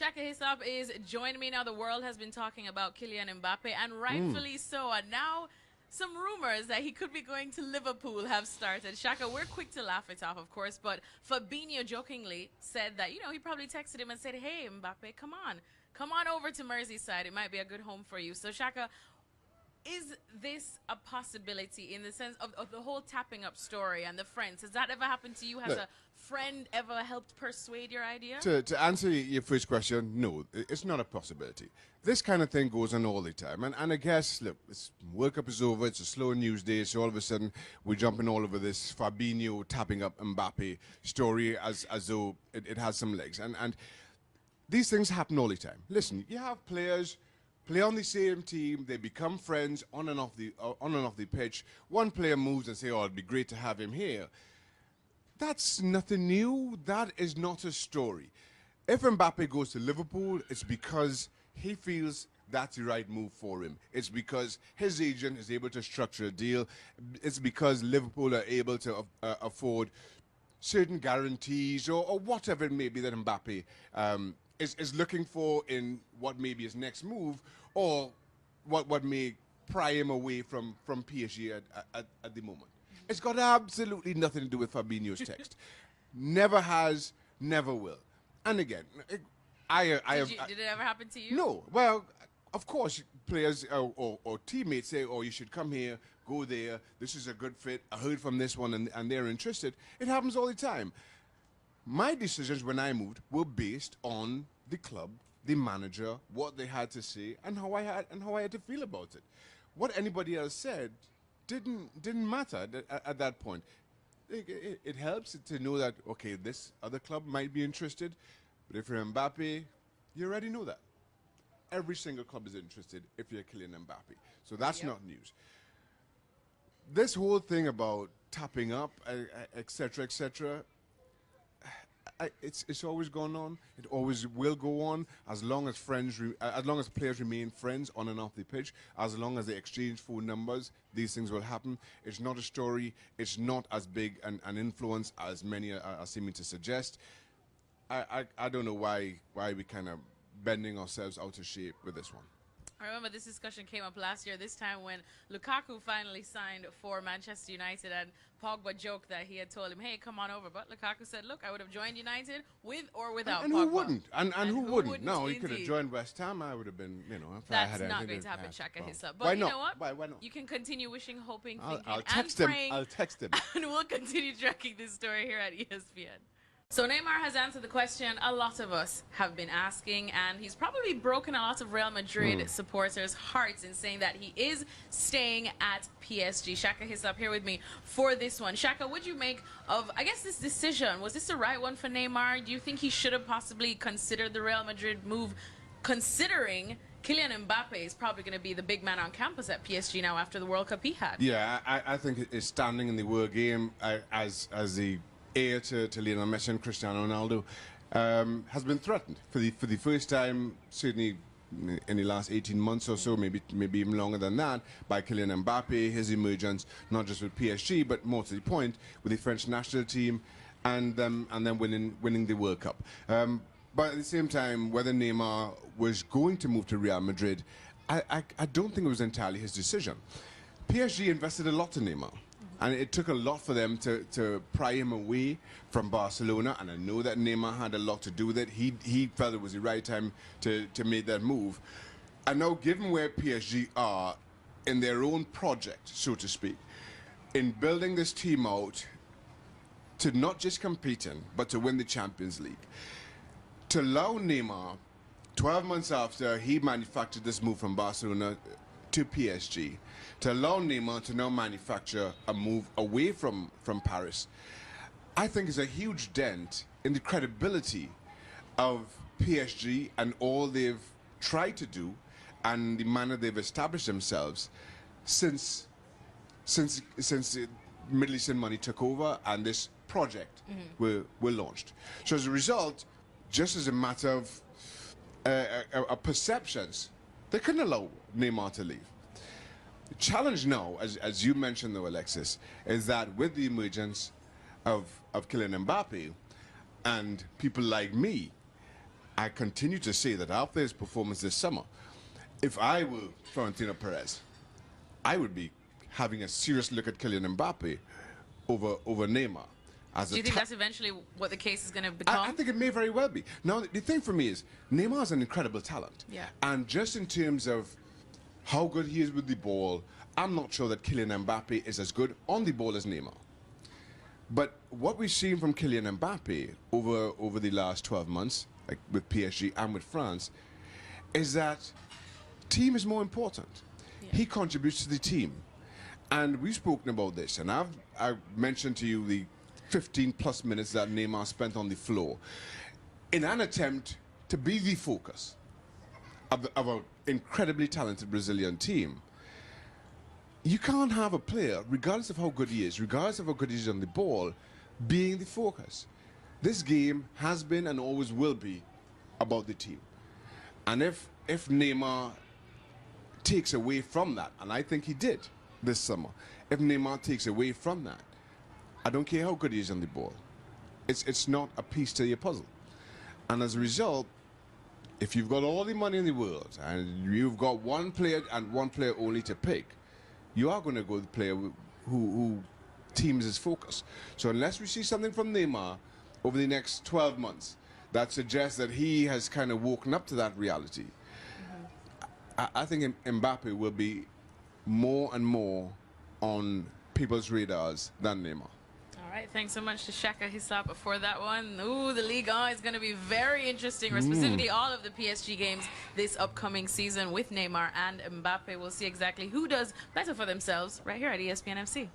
Shaka Hisab is joining me now. The world has been talking about Kylian Mbappe, and rightfully so. And now some rumors that he could be going to Liverpool have started. Shaka, we're quick to laugh it off, of course, but Fabinho jokingly said that, he probably texted him and said, hey, Mbappe, come on over to Merseyside. It might be a good home for you. So, Shaka, is this a possibility in the sense of the whole tapping up story and the friends? Has that ever happened to you? Has a friend ever helped persuade your idea? To answer your first question, no, it's not a possibility. This kind of thing goes on all the time. And I guess, look, World Cup is over, it's a slow news day, so all of a sudden we're jumping all over this Fabinho tapping up Mbappe story as though it has some legs. And these things happen all the time. Listen, you have players play on the same team, they become friends on and off the pitch. One player moves and say, oh, it'd be great to have him here. That's nothing new. That is not a story. If Mbappe goes to Liverpool, it's because he feels that's the right move for him. It's because his agent is able to structure a deal. It's because Liverpool are able to afford certain guarantees or whatever it may be that Mbappe is looking for in what may be his next move, or what may pry him away from PSG at the moment. It's got absolutely nothing to do with Fabinho's text. Never has, never will. And again, did it ever happen to you? No. Well, of course, players or teammates say, oh, you should come here, go there, this is a good fit, I heard from this one, and they're interested. It happens all the time. My decisions when I moved were based on the club, the manager, what they had to say, and how I had to feel about it. What anybody else said didn't matter at that point. It helps to know that, okay, this other club might be interested, but if you're Mbappe, you already know that. Every single club is interested if you're Kylian Mbappe. So that's not news. This whole thing about tapping up, etc., etc., it's always gone on. It always will go on as long as players remain friends on and off the pitch. As long as they exchange phone numbers, these things will happen. It's not a story. It's not as big an influence as many are seeming to suggest. I don't know why we kind of bending ourselves out of shape with this one. I remember this discussion came up last year, this time when Lukaku finally signed for Manchester United, and Pogba joked that he had told him, hey, come on over. But Lukaku said, look, I would have joined United with or without and Pogba. Who wouldn't? And who wouldn't? No, he indeed. could have joined West Ham. I would have been, if That's I had not going to happen, Shaka Hisab. But why you not? know what? Why not? You can continue wishing, hoping, thinking, I'll text and him. praying. I'll text him. And we'll continue tracking this story here at ESPN. So Neymar has answered the question a lot of us have been asking, and he's probably broken a lot of Real Madrid supporters' hearts in saying that he is staying at PSG. Shaka Hisab here with me for this one. Shaka, what do you make of, I guess, this decision? Was this the right one for Neymar? Do you think he should have possibly considered the Real Madrid move, considering Kylian Mbappe is probably going to be the big man on campus at PSG now after the World Cup he had? Yeah, I think his standing in the world game as the heir to Lionel Messi and Cristiano Ronaldo has been threatened for the first time, certainly in the last 18 months or so, maybe even longer than that, by Kylian Mbappe, his emergence not just with PSG but more to the point with the French national team, and then winning the World Cup. But at the same time, whether Neymar was going to move to Real Madrid, I don't think it was entirely his decision. PSG invested a lot in Neymar. And it took a lot for them to pry him away from Barcelona. And I know that Neymar had a lot to do with it. He felt it was the right time to make that move. And now, given where PSG are in their own project, so to speak, in building this team out to not just compete in, but to win the Champions League, to allow Neymar, 12 months after he manufactured this move from Barcelona to PSG, to allow Neymar to now manufacture a move away from Paris, I think is a huge dent in the credibility of PSG and all they've tried to do and the manner they've established themselves since Middle Eastern money took over and this project were launched. So as a result, just as a matter of perceptions, they couldn't allow Neymar to leave. The challenge now, as you mentioned though, Alexis, is that with the emergence of Kylian Mbappe and people like me I continue to say that after his performance this summer, if I were Florentino Perez, I would be having a serious look at Kylian Mbappe over Neymar. Do you think that's eventually what the case is going to become? I think it may very well be. Now, the thing for me is, Neymar is an incredible talent. Yeah. And just in terms of how good he is with the ball, I'm not sure that Kylian Mbappe is as good on the ball as Neymar. But what we've seen from Kylian Mbappe over the last 12 months, like with PSG and with France, is that team is more important. Yeah. He contributes to the team. And we've spoken about this, and I've mentioned to you the 15+ minutes that Neymar spent on the floor in an attempt to be the focus of an incredibly talented Brazilian team. You can't have a player, regardless of how good he is, regardless of how good he is on the ball, being the focus. This game has been and always will be about the team. And if Neymar takes away from that, and I think he did this summer, if Neymar takes away from that, I don't care how good he is on the ball. It's not a piece to your puzzle. And as a result, if you've got all the money in the world and you've got one player and one player only to pick, you are going to go with the player who teams his focus. So unless we see something from Neymar over the next 12 months that suggests that he has kind of woken up to that reality, I think Mbappe will be more and more on people's radars than Neymar. All right, thanks so much to Shaka Hisap for that one. Ooh, the Ligue 1 is going to be very interesting, or specifically all of the PSG games this upcoming season with Neymar and Mbappe. We'll see exactly who does better for themselves right here at ESPN FC.